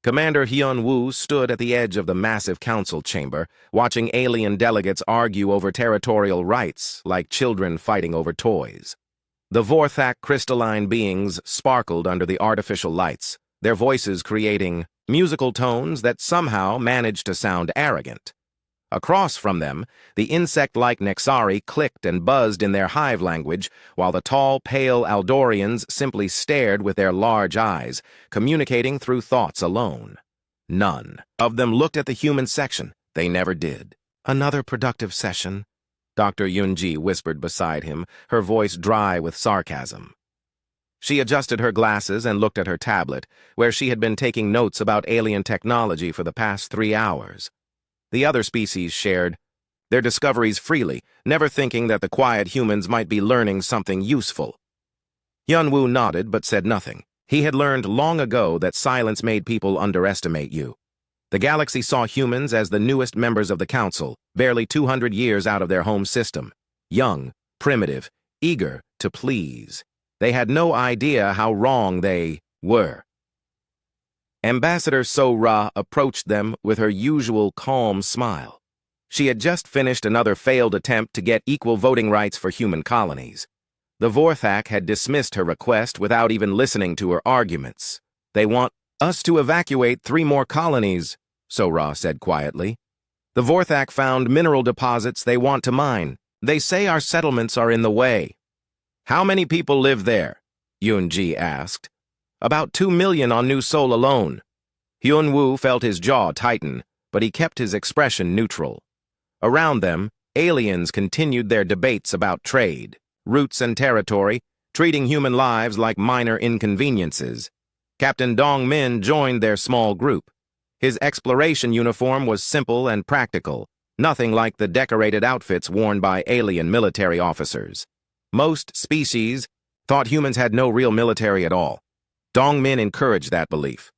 Commander Hyun-woo stood at the edge of the massive council chamber, watching alien delegates argue over territorial rights like children fighting over toys. The Vorthak crystalline beings sparkled under the artificial lights, their voices creating musical tones that somehow managed to sound arrogant. Across from them, the insect-like Nexari clicked and buzzed in their hive language, while the tall, pale Aldorians simply stared with their large eyes, communicating through thoughts alone. None of them looked at the human section. They never did. "Another productive session," Dr. Yunji whispered beside him, her voice dry with sarcasm. She adjusted her glasses and looked at her tablet, where she had been taking notes about alien technology for the past 3 hours. The other species shared their discoveries freely, never thinking that the quiet humans might be learning something useful. Hyun-woo nodded but said nothing. He had learned long ago that silence made people underestimate you. The galaxy saw humans as the newest members of the council, barely 200 years out of their home system. Young, primitive, eager to please. They had no idea how wrong they were. Ambassador So-Ra approached them with her usual calm smile. She had just finished another failed attempt to get equal voting rights for human colonies. The Vorthak had dismissed her request without even listening to her arguments. "They want us to evacuate 3 more colonies," So-Ra said quietly. "The Vorthak found mineral deposits they want to mine. They say our settlements are in the way." "How many people live there?" Yunji asked. "About 2 million on New Seoul alone." Hyun-woo felt his jaw tighten, but he kept his expression neutral. Around them, aliens continued their debates about trade, routes and territory, treating human lives like minor inconveniences. Captain Dong-min joined their small group. His exploration uniform was simple and practical, nothing like the decorated outfits worn by alien military officers. Most species thought humans had no real military at all. Dong-min encouraged that belief.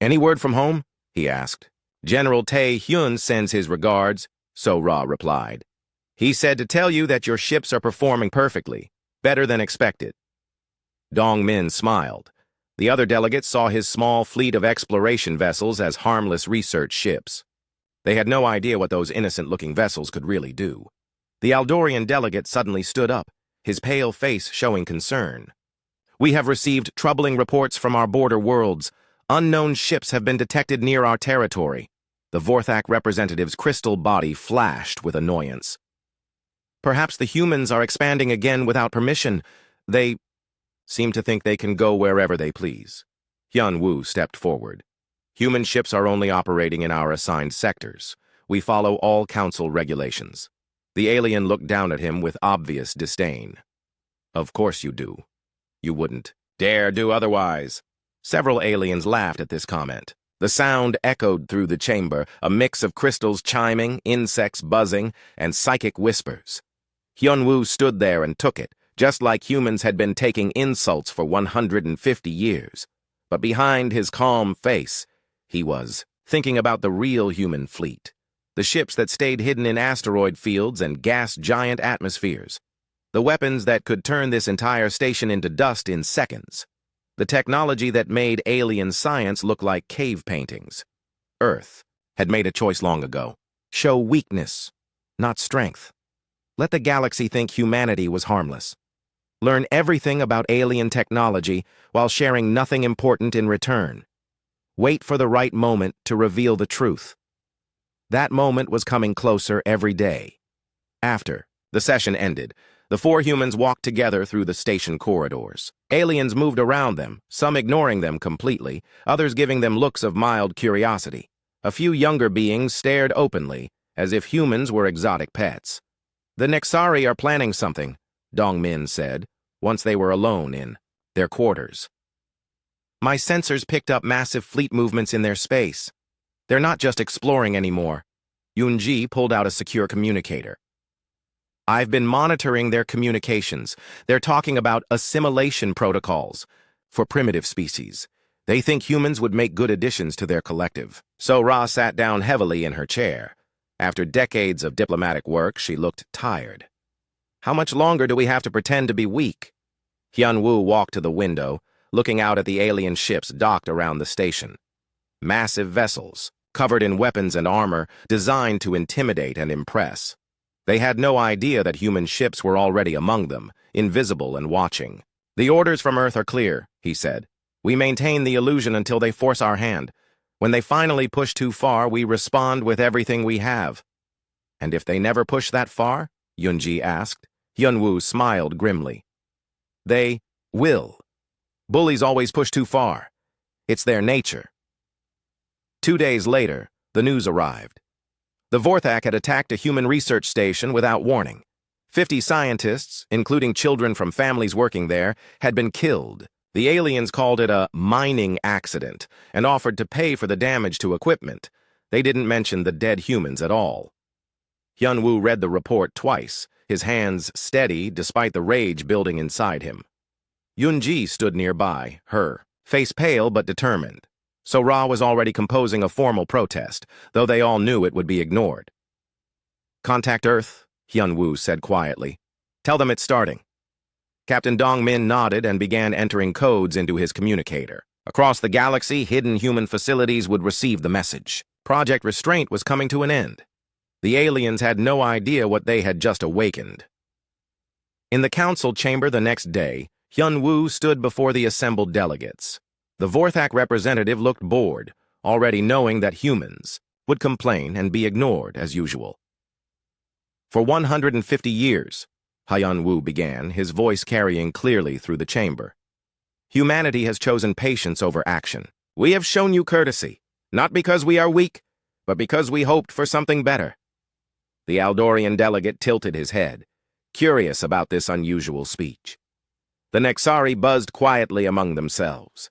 "Any word from home?" he asked. "General Tae-hyun sends his regards," So-Ra replied. "He said to tell you that your ships are performing perfectly, better than expected." Dong-min smiled. The other delegates saw his small fleet of exploration vessels as harmless research ships. They had no idea what those innocent-looking vessels could really do. The Aldorian delegate suddenly stood up, his pale face showing concern. "We have received troubling reports from our border worlds. Unknown ships have been detected near our territory." The Vorthak representative's crystal body flashed with annoyance. "Perhaps the humans are expanding again without permission. They seem to think they can go wherever they please." Hyun-woo stepped forward. "Human ships are only operating in our assigned sectors. We follow all council regulations." The alien looked down at him with obvious disdain. "Of course you do. You wouldn't dare do otherwise." Several aliens laughed at this comment. The sound echoed through the chamber, a mix of crystals chiming, insects buzzing, and psychic whispers. Hyun-woo stood there and took it, just like humans had been taking insults for 150 years. But behind his calm face, he was thinking about the real human fleet, the ships that stayed hidden in asteroid fields and gas-giant atmospheres, the weapons that could turn this entire station into dust in seconds, the technology that made alien science look like cave paintings. Earth had made a choice long ago. Show weakness, not strength. Let the galaxy think humanity was harmless. Learn everything about alien technology while sharing nothing important in return. Wait for the right moment to reveal the truth. That moment was coming closer every day. After the session ended, the 4 humans walked together through the station corridors. Aliens moved around them, some ignoring them completely, others giving them looks of mild curiosity. A few younger beings stared openly, as if humans were exotic pets. "The Nexari are planning something," Dong-min said, once they were alone in their quarters. "My sensors picked up massive fleet movements in their space. They're not just exploring anymore." Yunji pulled out a secure communicator. "I've been monitoring their communications. They're talking about assimilation protocols for primitive species. They think humans would make good additions to their collective." So-Ra sat down heavily in her chair. After decades of diplomatic work, she looked tired. "How much longer do we have to pretend to be weak?" Hyun-woo walked to the window, looking out at the alien ships docked around the station. Massive vessels, covered in weapons and armor, designed to intimidate and impress. They had no idea that human ships were already among them, invisible and watching. "The orders from Earth are clear," he said. "We maintain the illusion until they force our hand. When they finally push too far, we respond with everything we have." "And if they never push that far?" Yunji asked. Hyunwoo smiled grimly. "They will. Bullies always push too far. It's their nature." 2 days later, the news arrived. The Vorthak had attacked a human research station without warning. 50 scientists, including children from families working there, had been killed. The aliens called it a mining accident and offered to pay for the damage to equipment. They didn't mention the dead humans at all. Hyunwoo read the report twice, his hands steady despite the rage building inside him. Yunji stood nearby, her face pale but determined. So-Ra was already composing a formal protest, though they all knew it would be ignored. "Contact Earth," Hyunwoo said quietly. "Tell them it's starting." Captain Dong-min nodded and began entering codes into his communicator. Across the galaxy, hidden human facilities would receive the message. Project Restraint was coming to an end. The aliens had no idea what they had just awakened. In the council chamber the next day, Hyunwoo stood before the assembled delegates. The Vorthak representative looked bored, already knowing that humans would complain and be ignored as usual. "For 150 years, Hyunwoo began, his voice carrying clearly through the chamber, "humanity has chosen patience over action. We have shown you courtesy, not because we are weak, but because we hoped for something better." The Aldorian delegate tilted his head, curious about this unusual speech. The Nexari buzzed quietly among themselves.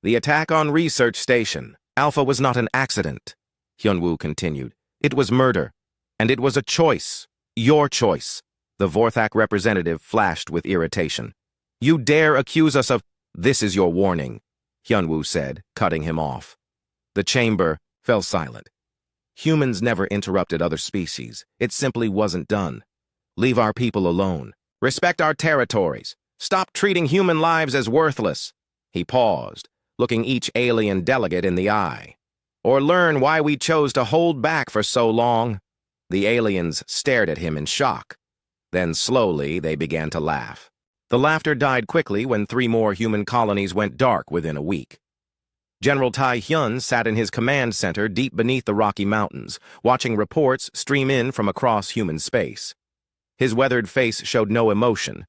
"The attack on Research Station, Alpha, was not an accident," Hyunwoo continued. "It was murder, and it was a choice. Your choice." The Vorthak representative flashed with irritation. "You dare accuse us of—" "This is your warning," Hyunwoo said, cutting him off. The chamber fell silent. Humans never interrupted other species. It simply wasn't done. "Leave our people alone. Respect our territories. Stop treating human lives as worthless." He paused, looking each alien delegate in the eye. "Or learn why we chose to hold back for so long." The aliens stared at him in shock. Then slowly they began to laugh. The laughter died quickly when 3 more human colonies went dark within a week. General Tai Hyun sat in his command center deep beneath the Rocky Mountains, watching reports stream in from across human space. His weathered face showed no emotion,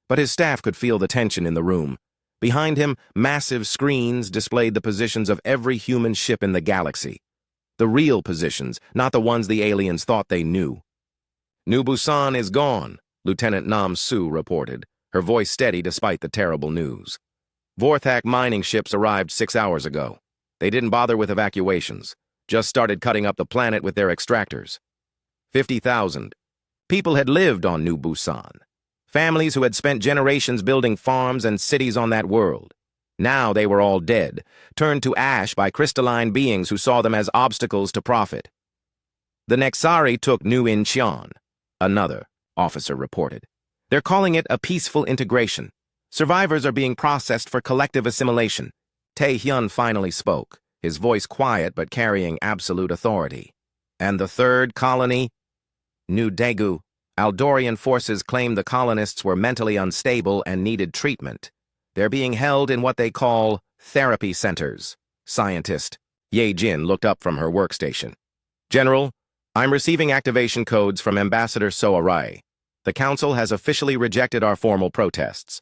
but his staff could feel the tension in the room. Behind him, massive screens displayed the positions of every human ship in the galaxy. The real positions, not the ones the aliens thought they knew. "New Busan is gone," Lieutenant Nam Su reported, her voice steady despite the terrible news. "Vorthak mining ships arrived 6 hours ago. They didn't bother with evacuations, just started cutting up the planet with their extractors. 50,000 people had lived on New Busan. Families who had spent generations building farms and cities on that world. Now they were all dead, turned to ash by crystalline beings who saw them as obstacles to profit. The Nexari took New Incheon," another officer reported. "They're calling it a peaceful integration. Survivors are being processed for collective assimilation." Tae-hyun finally spoke, his voice quiet but carrying absolute authority. "And the 3rd colony? New Daegu. Aldorian forces claim the colonists were mentally unstable and needed treatment. They're being held in what they call therapy centers." Scientist Ye Jin looked up from her workstation. "General, I'm receiving activation codes from Ambassador So-Rai. The Council has officially rejected our formal protests.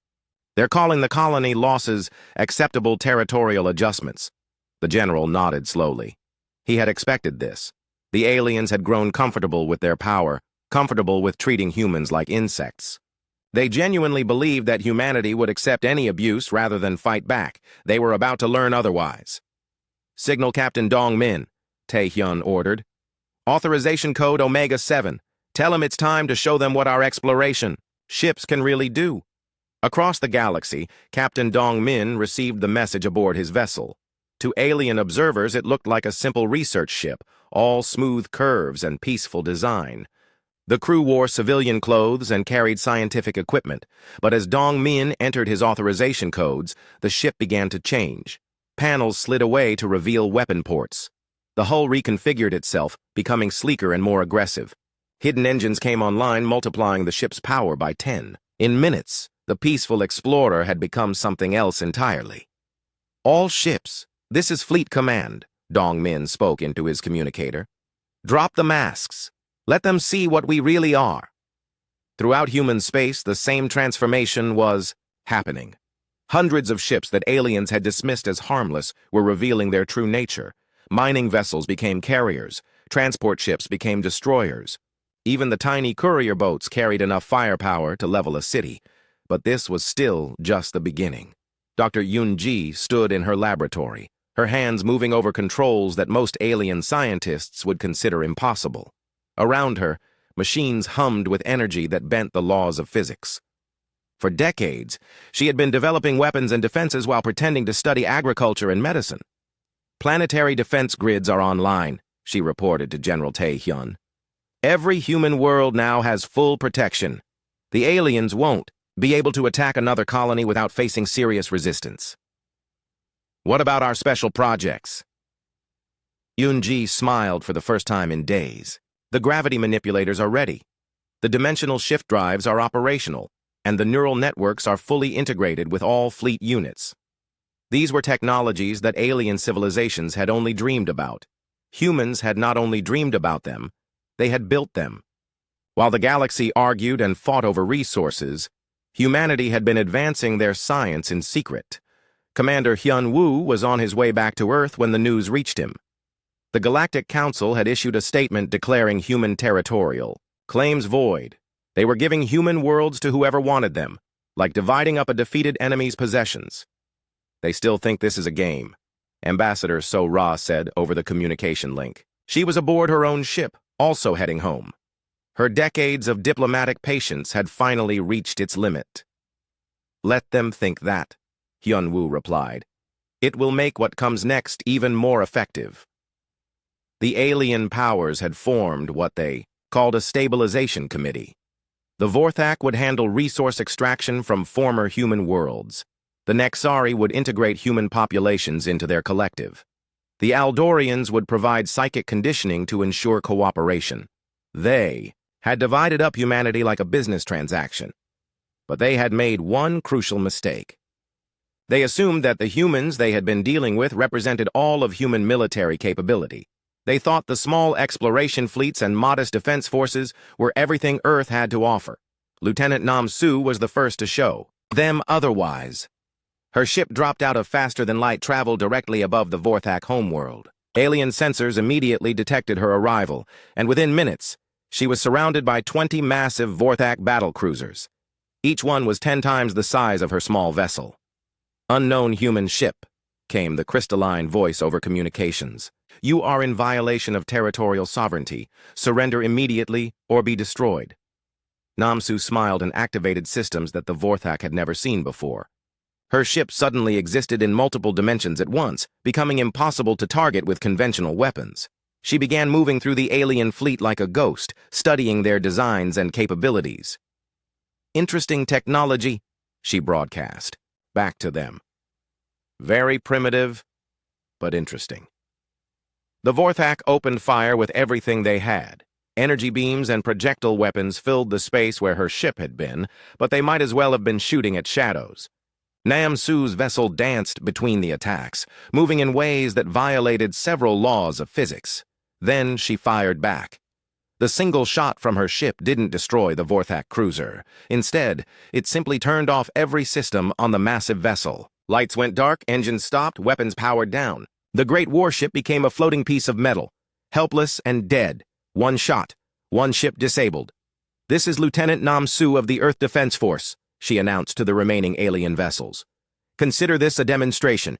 They're calling the colony losses acceptable territorial adjustments." The general nodded slowly. He had expected this. The aliens had grown comfortable with their power, comfortable with treating humans like insects. They genuinely believed that humanity would accept any abuse rather than fight back. They were about to learn otherwise. "Signal Captain Dong-min," Tae-hyun ordered. "Authorization code Omega-7. Tell him it's time to show them what our exploration ships can really do." Across the galaxy, Captain Dong-min received the message aboard his vessel. To alien observers, it looked like a simple research ship, all smooth curves and peaceful design. The crew wore civilian clothes and carried scientific equipment, but as Dong-min entered his authorization codes, the ship began to change. Panels slid away to reveal weapon ports. The hull reconfigured itself, becoming sleeker and more aggressive. Hidden engines came online, multiplying the ship's power by 10. In minutes, the peaceful explorer had become something else entirely. "All ships, this is Fleet Command," Dong Min spoke into his communicator. "Drop the masks. Let them see what we really are." Throughout human space, the same transformation was happening. Hundreds of ships that aliens had dismissed as harmless were revealing their true nature. Mining vessels became carriers. Transport ships became destroyers. Even the tiny courier boats carried enough firepower to level a city. But this was still just the beginning. Dr. Yun-ji stood in her laboratory, her hands moving over controls that most alien scientists would consider impossible. Around her, machines hummed with energy that bent the laws of physics. For decades, she had been developing weapons and defenses while pretending to study agriculture and medicine. "Planetary defense grids are online," she reported to General Tae-hyun. "Every human world now has full protection. The aliens won't be able to attack another colony without facing serious resistance." "What about our special projects?" Yun-ji smiled for the first time in days. "The gravity manipulators are ready. The dimensional shift drives are operational, and the neural networks are fully integrated with all fleet units." These were technologies that alien civilizations had only dreamed about. Humans had not only dreamed about them, they had built them. While the galaxy argued and fought over resources, humanity had been advancing their science in secret. Commander Hyun-woo was on his way back to Earth when the news reached him. The Galactic Council had issued a statement declaring human territorial. Claims void. They were giving human worlds to whoever wanted them, like dividing up a defeated enemy's possessions. "They still think this is a game," Ambassador So-ra said over the communication link. She was aboard her own ship, also heading home. Her decades of diplomatic patience had finally reached its limit. "Let them think that," Hyun-woo replied. "It will make what comes next even more effective." The alien powers had formed what they called a stabilization committee. The Vorthak would handle resource extraction from former human worlds. The Nexari would integrate human populations into their collective. The Aldorians would provide psychic conditioning to ensure cooperation. They had divided up humanity like a business transaction. But they had made one crucial mistake. They assumed that the humans they had been dealing with represented all of human military capability. They thought the small exploration fleets and modest defense forces were everything Earth had to offer. Lieutenant Nam-soo was the first to show them otherwise. Her ship dropped out of faster-than-light travel directly above the Vorthak homeworld. Alien sensors immediately detected her arrival, and within minutes, she was surrounded by 20 massive Vorthak battlecruisers. Each one was 10 times the size of her small vessel. "Unknown human ship," came the crystalline voice over communications. "You are in violation of territorial sovereignty. Surrender immediately or be destroyed." Namsu smiled and activated systems that the Vorthak had never seen before. Her ship suddenly existed in multiple dimensions at once, becoming impossible to target with conventional weapons. She began moving through the alien fleet like a ghost, studying their designs and capabilities. "Interesting technology," she broadcast, back to them. "Very primitive, but interesting." The Vorthak opened fire with everything they had. Energy beams and projectile weapons filled the space where her ship had been, but they might as well have been shooting at shadows. Nam-soo's vessel danced between the attacks, moving in ways that violated several laws of physics. Then she fired back. The single shot from her ship didn't destroy the Vorthak cruiser. Instead, it simply turned off every system on the massive vessel. Lights went dark, engines stopped, weapons powered down. The great warship became a floating piece of metal, helpless and dead. One shot, one ship disabled. "This is Lieutenant Nam-soo of the Earth Defense Force," she announced to the remaining alien vessels. "Consider this a demonstration.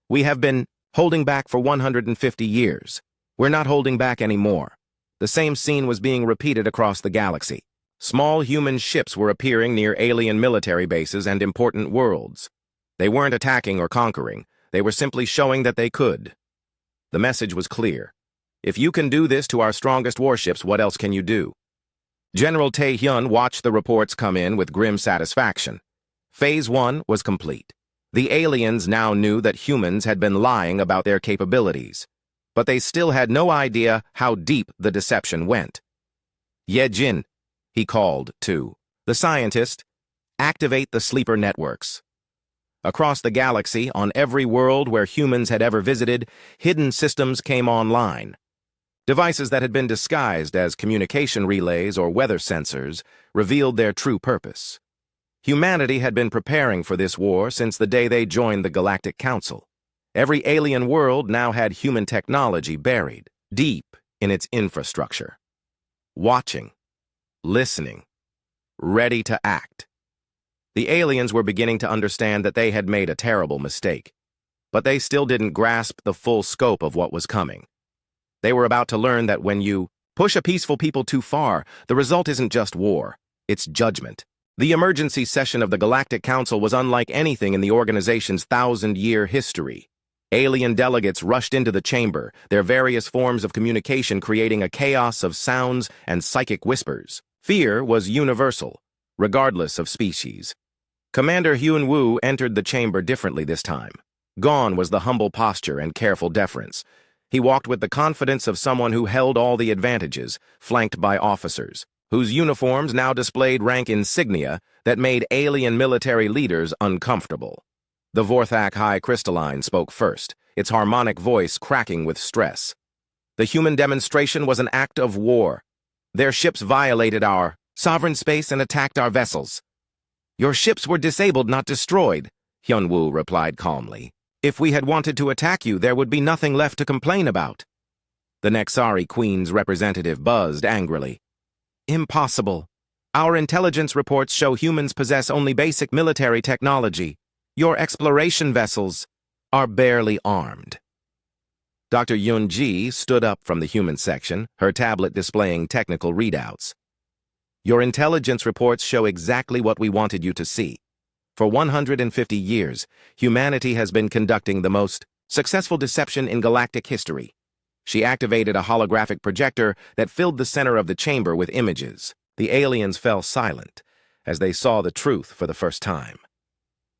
We have been holding back for 150 years. We're not holding back anymore." The same scene was being repeated across the galaxy. Small human ships were appearing near alien military bases and important worlds. They weren't attacking or conquering. They were simply showing that they could. The message was clear. If you can do this to our strongest warships, what else can you do? General Tae-hyun watched the reports come in with grim satisfaction. Phase 1 was complete. The aliens now knew that humans had been lying about their capabilities, but they still had no idea how deep the deception went. Ye Jin, he called to the scientist, activate the sleeper networks. Across the galaxy, on every world where humans had ever visited, hidden systems came online. Devices that had been disguised as communication relays or weather sensors revealed their true purpose. Humanity had been preparing for this war since the day they joined the Galactic Council. Every alien world now had human technology buried deep in its infrastructure. Watching, listening, ready to act. The aliens were beginning to understand that they had made a terrible mistake, but they still didn't grasp the full scope of what was coming. They were about to learn that when you push a peaceful people too far, the result isn't just war, it's judgment. The emergency session of the Galactic Council was unlike anything in the organization's 1,000-year history. Alien delegates rushed into the chamber, their various forms of communication creating a chaos of sounds and psychic whispers. Fear was universal, regardless of species. Commander Hyun Woo entered the chamber differently this time. Gone was the humble posture and careful deference. He walked with the confidence of someone who held all the advantages, flanked by officers, whose uniforms now displayed rank insignia that made alien military leaders uncomfortable. The Vorthak High Crystalline spoke first, its harmonic voice cracking with stress. The human demonstration was an act of war. Their ships violated our sovereign space and attacked our vessels. Your ships were disabled, not destroyed, Hyun-woo replied calmly. If we had wanted to attack you, there would be nothing left to complain about. The Nexari Queen's representative buzzed angrily. Impossible. Our intelligence reports show humans possess only basic military technology. Your exploration vessels are barely armed. Dr. Yun-ji stood up from the human section, her tablet displaying technical readouts. Your intelligence reports show exactly what we wanted you to see. For 150 years, humanity has been conducting the most successful deception in galactic history. She activated a holographic projector that filled the center of the chamber with images. The aliens fell silent as they saw the truth for the first time.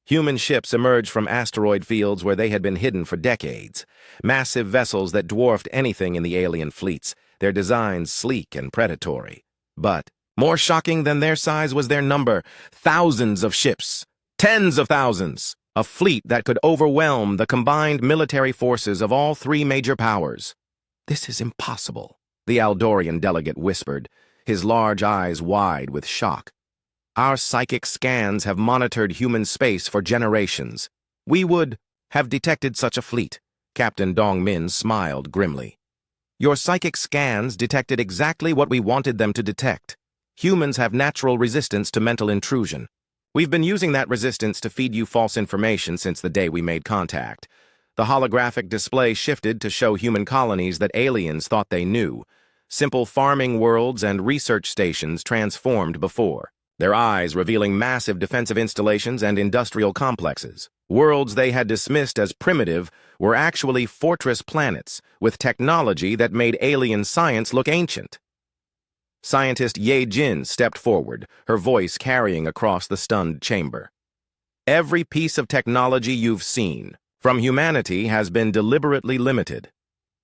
Human ships emerged from asteroid fields where they had been hidden for decades. Massive vessels that dwarfed anything in the alien fleets, their designs sleek and predatory. But more shocking than their size was their number. Thousands of ships. Tens of thousands. A fleet that could overwhelm the combined military forces of all three major powers. This is impossible, the Aldorian delegate whispered, his large eyes wide with shock. Our psychic scans have monitored human space for generations. We would have detected such a fleet. Captain Dong-min smiled grimly. Your psychic scans detected exactly what we wanted them to detect. Humans have natural resistance to mental intrusion. We've been using that resistance to feed you false information since the day we made contact. The holographic display shifted to show human colonies that aliens thought they knew. Simple farming worlds and research stations transformed before, their eyes revealing massive defensive installations and industrial complexes. Worlds they had dismissed as primitive were actually fortress planets with technology that made alien science look ancient. Scientist Ye Jin stepped forward, her voice carrying across the stunned chamber. Every piece of technology you've seen from humanity has been deliberately limited.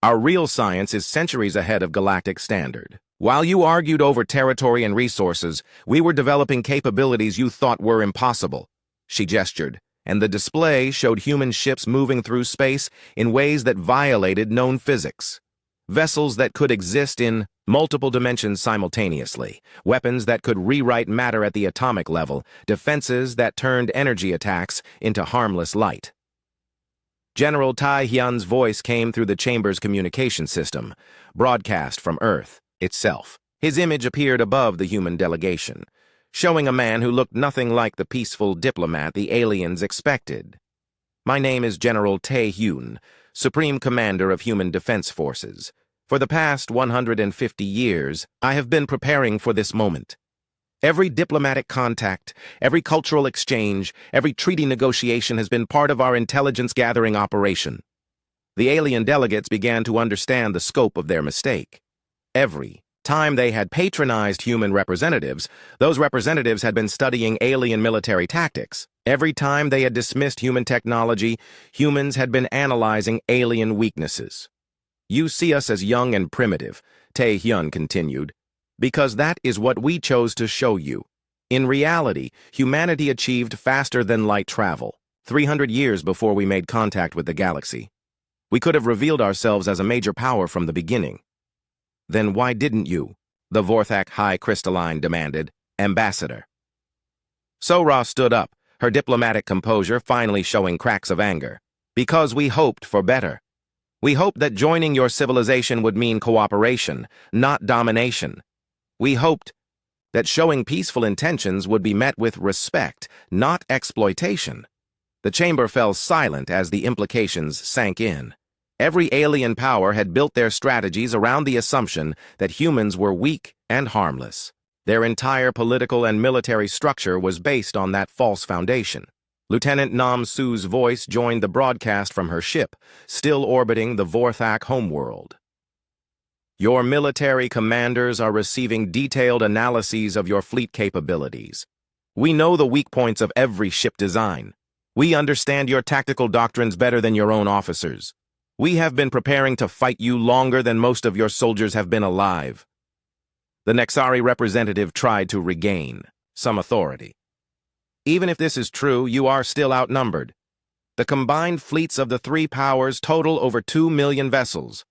Our real science is centuries ahead of galactic standard. While you argued over territory and resources, we were developing capabilities you thought were impossible. She gestured, and the display showed human ships moving through space in ways that violated known physics. Vessels that could exist in multiple dimensions simultaneously, weapons that could rewrite matter at the atomic level, defenses that turned energy attacks into harmless light. General Tai Hyun's voice came through the chamber's communication system, broadcast from Earth itself. His image appeared above the human delegation, showing a man who looked nothing like the peaceful diplomat the aliens expected. My name is General Tae Hyun, Supreme Commander of Human Defense Forces. For the past 150 years, I have been preparing for this moment. Every diplomatic contact, every cultural exchange, every treaty negotiation has been part of our intelligence-gathering operation. The alien delegates began to understand the scope of their mistake. Every time they had patronized human representatives, those representatives had been studying alien military tactics. Every time they had dismissed human technology, humans had been analyzing alien weaknesses. "You see us as young and primitive," Tae-hyun continued, "because that is what we chose to show you. In reality, humanity achieved faster-than-light travel, 300 years before we made contact with the galaxy. We could have revealed ourselves as a major power from the beginning." "Then why didn't you?" the Vorthak High Crystalline demanded. "Ambassador." Sora stood up, her diplomatic composure finally showing cracks of anger. "Because we hoped for better. We hoped that joining your civilization would mean cooperation, not domination. We hoped that showing peaceful intentions would be met with respect, not exploitation." The chamber fell silent as the implications sank in. Every alien power had built their strategies around the assumption that humans were weak and harmless. Their entire political and military structure was based on that false foundation. Lieutenant Nam Su's voice joined the broadcast from her ship, still orbiting the Vorthak homeworld. "Your military commanders are receiving detailed analyses of your fleet capabilities. We know the weak points of every ship design. We understand your tactical doctrines better than your own officers. We have been preparing to fight you longer than most of your soldiers have been alive." The Nexari representative tried to regain some authority. "Even if this is true, you are still outnumbered. The combined fleets of the three powers total over 2 million vessels."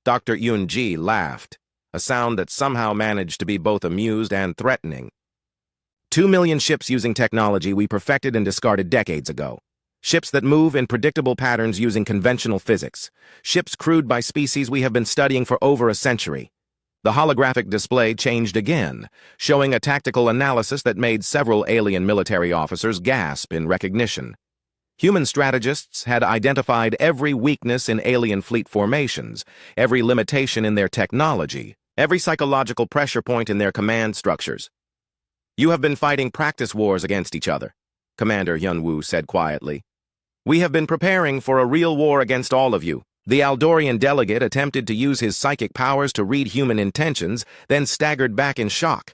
Dr. Yun-ji laughed, a sound that somehow managed to be both amused and threatening. 2 million ships using technology we perfected and discarded decades ago. Ships that move in predictable patterns using conventional physics. Ships crewed by species we have been studying for over a century. The holographic display changed again, showing a tactical analysis that made several alien military officers gasp in recognition. Human strategists had identified every weakness in alien fleet formations, every limitation in their technology, every psychological pressure point in their command structures. "You have been fighting practice wars against each other," Commander Hyun-woo said quietly. "We have been preparing for a real war against all of you." The Aldorian delegate attempted to use his psychic powers to read human intentions, then staggered back in shock.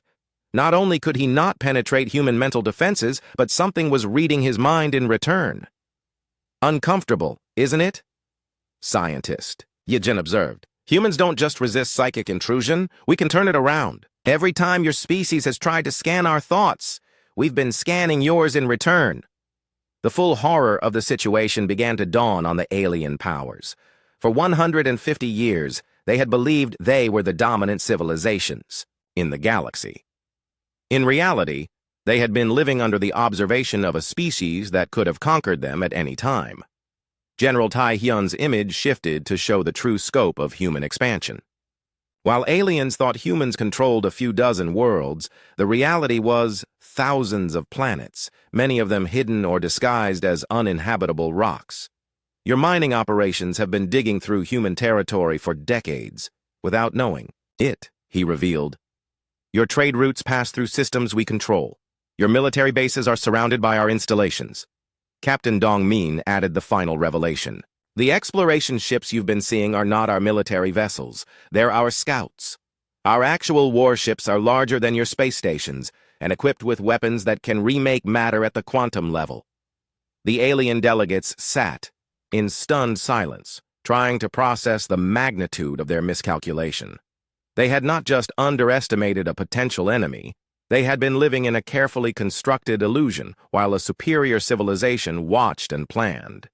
Not only could he not penetrate human mental defenses, but something was reading his mind in return. "Uncomfortable, isn't it?" "Scientist," Yijin observed. "Humans don't just resist psychic intrusion, we can turn it around. Every time your species has tried to scan our thoughts, we've been scanning yours in return." The full horror of the situation began to dawn on the alien powers. For 150 years, they had believed they were the dominant civilizations in the galaxy. In reality, they had been living under the observation of a species that could have conquered them at any time. General Tae-hyun's image shifted to show the true scope of human expansion. While aliens thought humans controlled a few dozen worlds, the reality was thousands of planets, many of them hidden or disguised as uninhabitable rocks. "Your mining operations have been digging through human territory for decades, without knowing it," he revealed. "Your trade routes pass through systems we control. Your military bases are surrounded by our installations." Captain Dong-min added the final revelation. "The exploration ships you've been seeing are not our military vessels. They're our scouts. Our actual warships are larger than your space stations and equipped with weapons that can remake matter at the quantum level." The alien delegates sat in stunned silence, trying to process the magnitude of their miscalculation. They had not just underestimated a potential enemy, they had been living in a carefully constructed illusion while a superior civilization watched and planned.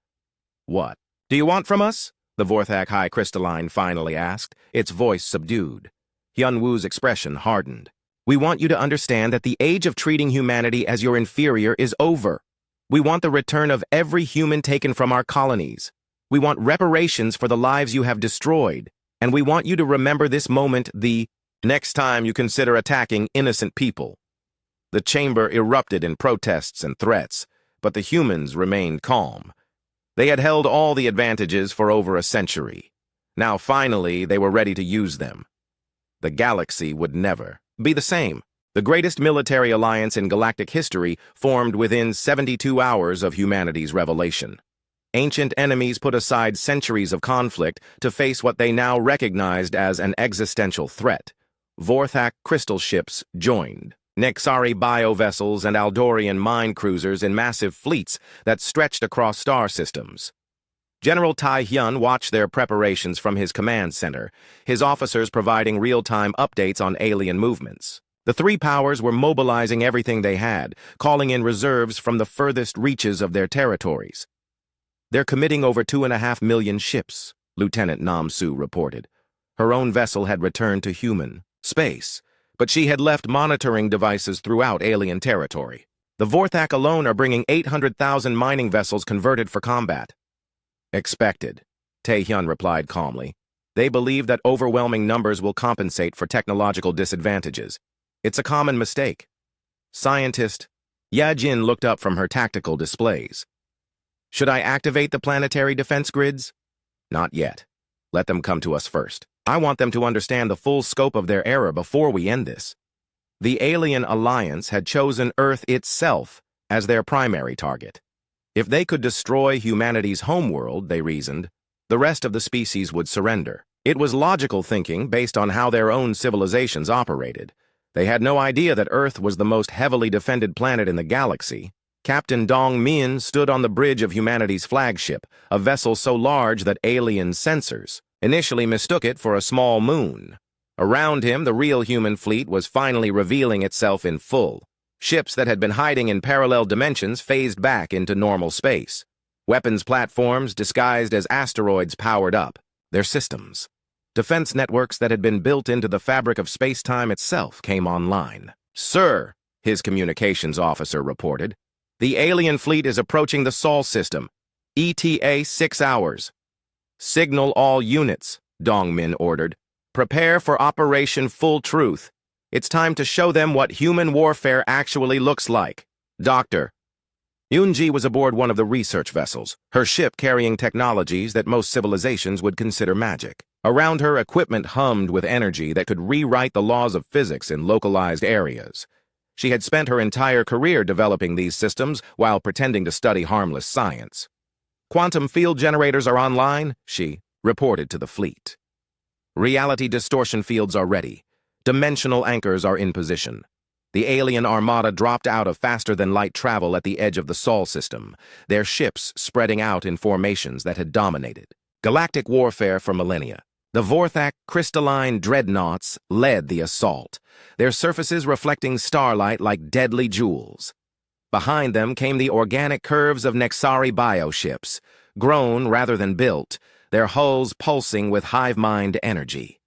"What do you want from us?" the Vorthak High Crystalline finally asked, its voice subdued. Hyun-woo's expression hardened. "We want you to understand that the age of treating humanity as your inferior is over. We want the return of every human taken from our colonies. We want reparations for the lives you have destroyed, and we want you to remember this moment the next time you consider attacking innocent people." The chamber erupted in protests and threats, but the humans remained calm. They had held all the advantages for over a century. Now finally they were ready to use them. The galaxy would never be the same. The greatest military alliance in galactic history formed within 72 hours of humanity's revelation. Ancient enemies put aside centuries of conflict to face what they now recognized as an existential threat. Vorthak crystal ships joined. Nexari biovessels and Aldorian mine cruisers in massive fleets that stretched across star systems. General Tai Hyun watched their preparations from his command center, his officers providing real-time updates on alien movements. The three powers were mobilizing everything they had, calling in reserves from the furthest reaches of their territories. "They're committing over 2.5 million ships," Lieutenant Nam-Su reported. Her own vessel had returned to human space, but she had left monitoring devices throughout alien territory. The Vorthak alone are bringing 800,000 mining vessels converted for combat. "Expected," Tae-hyun replied calmly. "They believe that overwhelming numbers will compensate for technological disadvantages. It's a common mistake." Scientist Ya-jin looked up from her tactical displays. "Should I activate the planetary defense grids?" "Not yet. Let them come to us first. I want them to understand the full scope of their error before we end this." The Alien Alliance had chosen Earth itself as their primary target. If they could destroy humanity's homeworld, they reasoned, the rest of the species would surrender. It was logical thinking based on how their own civilizations operated. They had no idea that Earth was the most heavily defended planet in the galaxy. Captain Dong Min stood on the bridge of humanity's flagship, a vessel so large that alien sensors initially mistook it for a small moon. Around him, the real human fleet was finally revealing itself in full. Ships that had been hiding in parallel dimensions phased back into normal space. Weapons platforms disguised as asteroids powered up. Their systems, defense networks that had been built into the fabric of space-time itself, came online. "Sir," his communications officer reported, "the alien fleet is approaching the Sol system. ETA 6 hours. Signal all units," Dong Min ordered. "Prepare for Operation Full Truth. It's time to show them what human warfare actually looks like." Dr. Yoonji was aboard one of the research vessels, her ship carrying technologies that most civilizations would consider magic. Around her, equipment hummed with energy that could rewrite the laws of physics in localized areas. She had spent her entire career developing these systems while pretending to study harmless science. "Quantum field generators are online," she reported to the fleet. "Reality distortion fields are ready. Dimensional anchors are in position." The alien armada dropped out of faster-than-light travel at the edge of the Sol system, their ships spreading out in formations that had dominated galactic warfare for millennia. The Vorthak crystalline dreadnoughts led the assault, their surfaces reflecting starlight like deadly jewels. Behind them came the organic curves of Nexari bioships, grown rather than built, their hulls pulsing with hive-mind energy.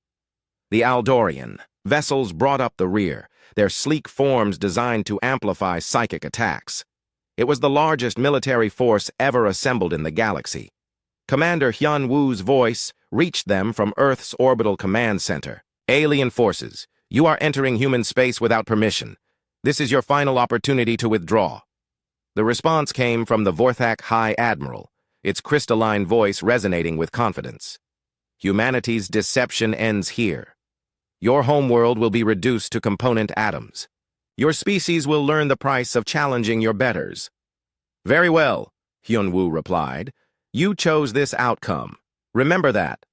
The Aldorian vessels brought up the rear, their sleek forms designed to amplify psychic attacks. It was the largest military force ever assembled in the galaxy. Commander Hyun Woo's voice reached them from Earth's orbital command center. "Alien forces, you are entering human space without permission. This is your final opportunity to withdraw." The response came from the Vorthak High Admiral, its crystalline voice resonating with confidence. "Humanity's deception ends here. Your homeworld will be reduced to component atoms. Your species will learn the price of challenging your betters." "Very well," Hyun-woo replied. "You chose this outcome. Remember that.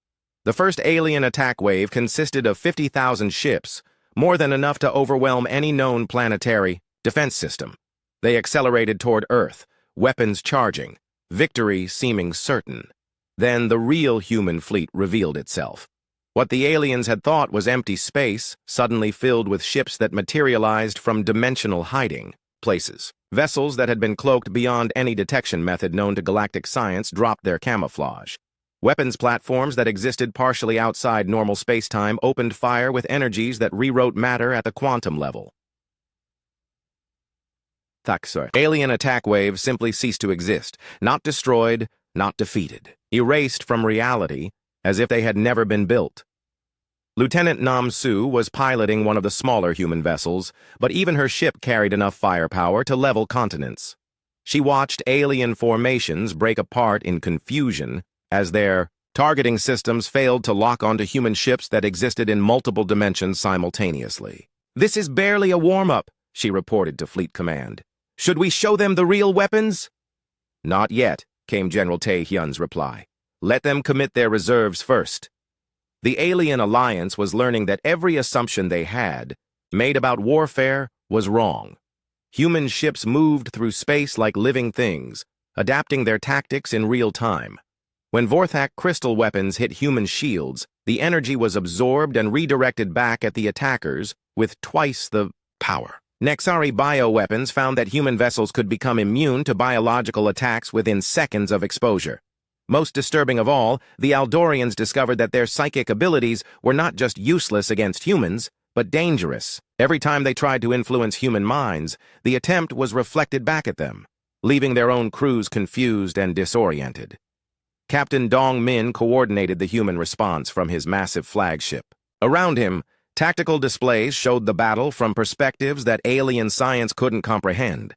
The first alien attack wave consisted of 50,000 ships, more than enough to overwhelm any known planetary defense system. They accelerated toward Earth, weapons charging, victory seeming certain. Then the real human fleet revealed itself. What the aliens had thought was empty space suddenly filled with ships that materialized from dimensional hiding places. Vessels that had been cloaked beyond any detection method known to galactic science dropped their camouflage. Weapons platforms that existed partially outside normal space-time opened fire with energies that rewrote matter at the quantum level. Alien attack waves simply ceased to exist, not destroyed, not defeated, erased from reality as if they had never been built. Lieutenant Nam-Su was piloting one of the smaller human vessels, but even her ship carried enough firepower to level continents. She watched alien formations break apart in confusion as their targeting systems failed to lock onto human ships that existed in multiple dimensions simultaneously. "This is barely a warm-up," she reported to Fleet Command. "Should we show them the real weapons?" "Not yet," came General Tae-hyun's reply. "Let them commit their reserves first." The Alien Alliance was learning that every assumption they had made about warfare was wrong. Human ships moved through space like living things, adapting their tactics in real time. When Vorthak crystal weapons hit human shields, the energy was absorbed and redirected back at the attackers with twice the power. Nexari bioweapons found that human vessels could become immune to biological attacks within seconds of exposure. Most disturbing of all, the Aldorians discovered that their psychic abilities were not just useless against humans, but dangerous. Every time they tried to influence human minds, the attempt was reflected back at them, leaving their own crews confused and disoriented. Captain Dong Min coordinated the human response from his massive flagship. Around him, tactical displays showed the battle from perspectives that alien science couldn't comprehend.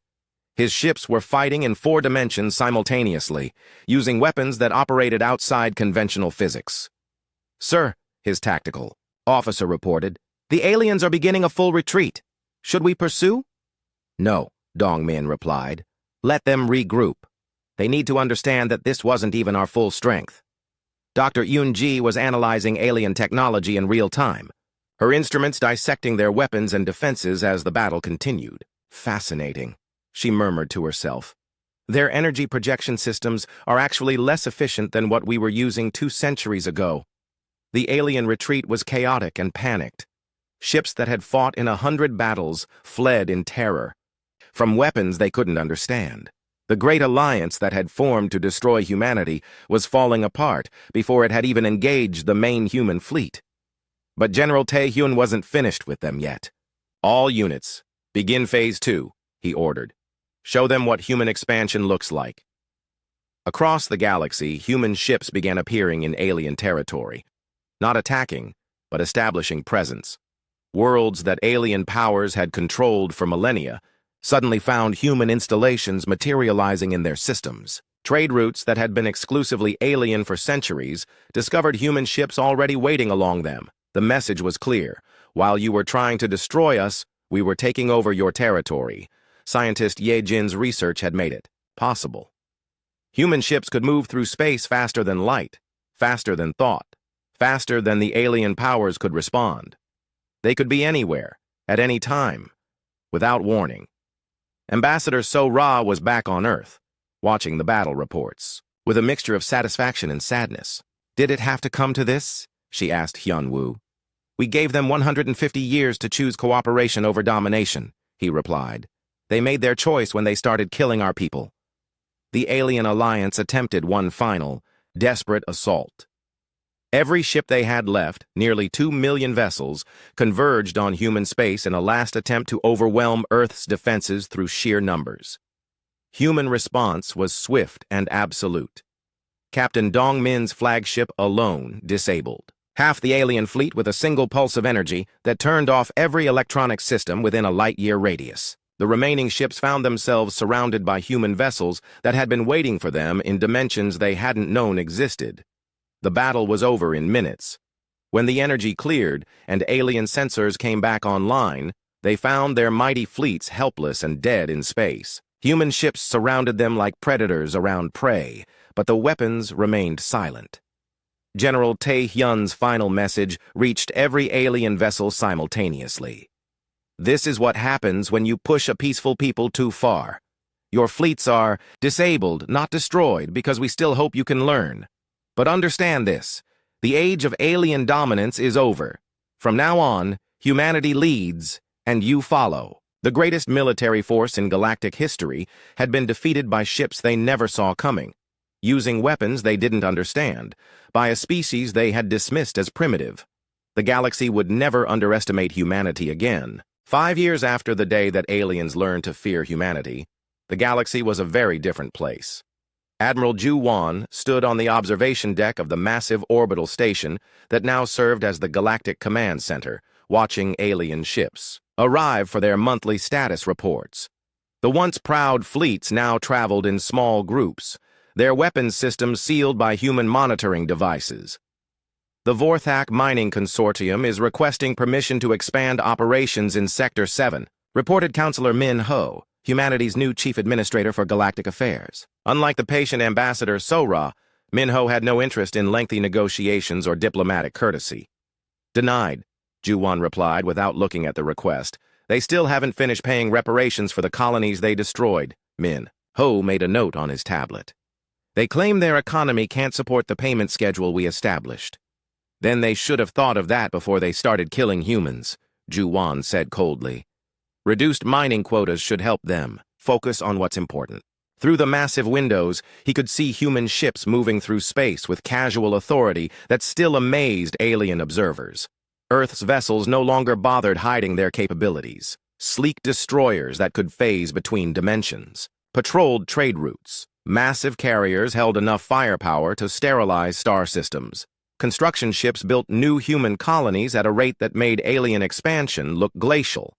His ships were fighting in 4 dimensions simultaneously, using weapons that operated outside conventional physics. "Sir," his tactical officer reported, "the aliens are beginning a full retreat. Should we pursue?" "No," Dong Min replied. "Let them regroup. They need to understand that this wasn't even our full strength." Dr. Yun-ji was analyzing alien technology in real time, her instruments dissecting their weapons and defenses as the battle continued. "Fascinating," she murmured to herself. "Their energy projection systems are actually less efficient than what we were using 2 centuries ago." The alien retreat was chaotic and panicked. Ships that had fought in 100 battles fled in terror from weapons they couldn't understand. The great alliance that had formed to destroy humanity was falling apart before it had even engaged the main human fleet. But General Tae-hyun wasn't finished with them yet. "All units, begin Phase 2, he ordered. "Show them what human expansion looks like." Across the galaxy, human ships began appearing in alien territory, not attacking, but establishing presence. Worlds that alien powers had controlled for millennia suddenly found human installations materializing in their systems. Trade routes that had been exclusively alien for centuries discovered human ships already waiting along them. The message was clear. While you were trying to destroy us, we were taking over your territory. Scientist Ye Jin's research had made it possible. Human ships could move through space faster than light, faster than thought, faster than the alien powers could respond. They could be anywhere, at any time, without warning. Ambassador So-Ra was back on Earth, watching the battle reports, with a mixture of satisfaction and sadness. "Did it have to come to this?" she asked Hyun-woo. "We gave them 150 years to choose cooperation over domination," he replied. "They made their choice when they started killing our people." The alien alliance attempted one final, desperate assault. Every ship they had left, nearly 2 million vessels, converged on human space in a last attempt to overwhelm Earth's defenses through sheer numbers. Human response was swift and absolute. Captain Dong Min's flagship alone disabled half the alien fleet with a single pulse of energy that turned off every electronic system within a light-year radius. The remaining ships found themselves surrounded by human vessels that had been waiting for them in dimensions they hadn't known existed. The battle was over in minutes. When the energy cleared and alien sensors came back online, they found their mighty fleets helpless and dead in space. Human ships surrounded them like predators around prey, but the weapons remained silent. General Tae-hyun's final message reached every alien vessel simultaneously. "This is what happens when you push a peaceful people too far. Your fleets are disabled, not destroyed, because we still hope you can learn. But understand this, the age of alien dominance is over. From now on, humanity leads, and you follow." The greatest military force in galactic history had been defeated by ships they never saw coming, using weapons they didn't understand, by a species they had dismissed as primitive. The galaxy would never underestimate humanity again. 5 years after the day that aliens learned to fear humanity, the galaxy was a very different place. Admiral Ju Won stood on the observation deck of the massive orbital station that now served as the Galactic Command Center, watching alien ships arrive for their monthly status reports. The once proud fleets now traveled in small groups, their weapons systems sealed by human monitoring devices. The Vorthak Mining Consortium is requesting permission to expand operations in Sector 7, reported Counselor Min Ho, humanity's new chief administrator for galactic affairs. Unlike the patient ambassador So-Ra, Min Ho had no interest in lengthy negotiations or diplomatic courtesy. "Denied," Ju-won replied without looking at the request, They still haven't finished paying reparations for the colonies they destroyed, Min. Ho made a note on his tablet. They claim their economy can't support the payment schedule we established. Then they should have thought of that before they started killing humans, Ju-Wan said coldly. Reduced mining quotas should help them. Focus on what's important. Through the massive windows, he could see human ships moving through space with casual authority that still amazed alien observers. Earth's vessels no longer bothered hiding their capabilities. Sleek destroyers that could phase between dimensions. Patrolled trade routes. Massive carriers held enough firepower to sterilize star systems. Construction ships built new human colonies at a rate that made alien expansion look glacial.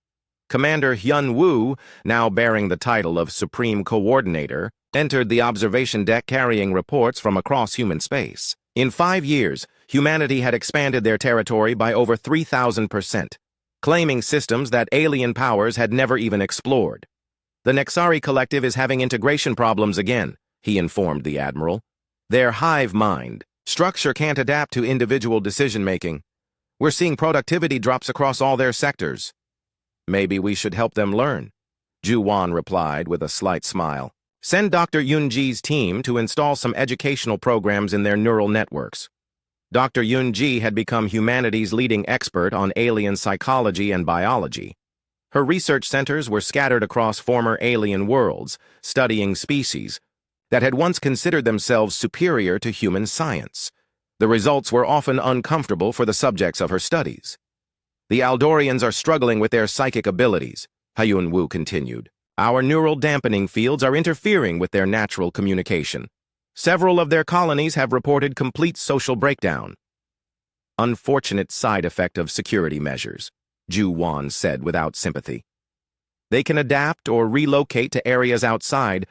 Commander Hyun Woo, now bearing the title of Supreme Coordinator, entered the observation deck carrying reports from across human space. In 5 years, humanity had expanded their territory by over 3,000%, claiming systems that alien powers had never even explored. The Nexari Collective is having integration problems again, he informed the Admiral. Their hive mind structure can't adapt to individual decision-making. We're seeing productivity drops across all their sectors. Maybe we should help them learn, Ju-Wan replied with a slight smile. Send Dr. Yunji's team to install some educational programs in their neural networks. Dr. Yunji had become humanity's leading expert on alien psychology and biology. Her research centers were scattered across former alien worlds, studying species that had once considered themselves superior to human science. The results were often uncomfortable for the subjects of her studies. The Aldorians are struggling with their psychic abilities, Hyun Woo continued. Our neural dampening fields are interfering with their natural communication. Several of their colonies have reported complete social breakdown. Unfortunate side effect of security measures, Ju-Wan said without sympathy. They can adapt or relocate to areas outside,